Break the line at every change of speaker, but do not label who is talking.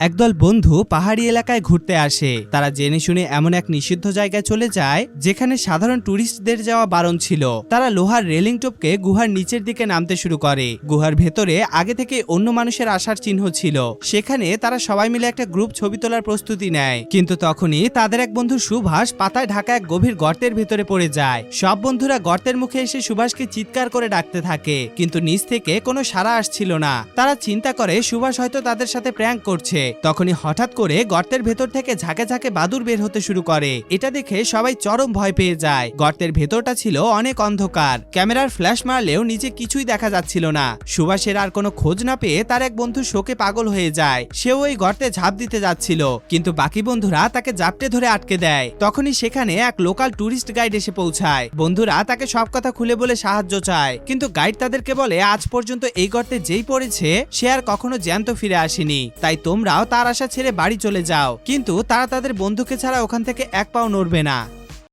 একদল বন্ধু পাহাড়ি এলাকায় ঘুরতে আসে। তারা জেনে শুনে এমন এক নিষিদ্ধ জায়গায় চলে যায় যেখানে সাধারণ টুরিস্টদের যাওয়া বারণ ছিল। তারা লোহার রেলিং টপকে গুহার নিচের দিকে নামতে শুরু করে। গুহার ভেতরে আগে থেকে অন্য মানুষের আসার চিহ্ন ছিল। সেখানে তারা সবাই মিলে একটা গ্রুপ ছবি তোলার প্রস্তুতি নেয়, কিন্তু তখনই তাদের এক বন্ধু সুভাষ পাতায় ঢাকা এক গভীর গর্তের ভেতরে পড়ে যায়। সব বন্ধুরা গর্তের মুখে এসে সুভাষকে চিৎকার করে ডাকতে থাকে, কিন্তু নিচ থেকে কোনো সাড়া আসছিল না। তারা চিন্তা করে সুভাষ হয়তো তাদের সাথে প্র্যাঙ্ক করছে। তখনই হঠাৎ করে গর্তের ভেতর থেকে ঝাঁকে ঝাঁকে বাদুড় বের হতে শুরু করে। এটা দেখে সবাই চরম ভয় পেয়ে যায়। গর্তের ভেতরটা ছিল অনেক অন্ধকার, ক্যামেরার ফ্ল্যাশ মারলেও নিচে কিছুই দেখা যাচ্ছিল না। সুভাষের আর কোনো খোঁজ না পেয়ে তার এক বন্ধু শোকে পাগল হয়ে যায়। সেও ওই গর্তে ঝাঁপ দিতে যাচ্ছিল, কিন্তু বাকি বন্ধুরা তাকে জাপটে ধরে আটকে দেয়। তখনই সেখানে এক লোকাল টুরিস্ট গাইড এসে পৌঁছায়। বন্ধুরা তাকে সব কথা খুলে বলে সাহায্য চায়, কিন্তু গাইড তাদেরকে বলে আজ পর্যন্ত এই গর্তে যেই পড়েছে সে আর কখনো জ্যান্ত ফিরে আসেনি, তাই তোমরাও তার আশা ছেড়ে বাড়ি চলে যাও। কিন্তু তারা তাদের বন্ধুকে ছাড়া ওখান থেকে এক পাও নড়বে না।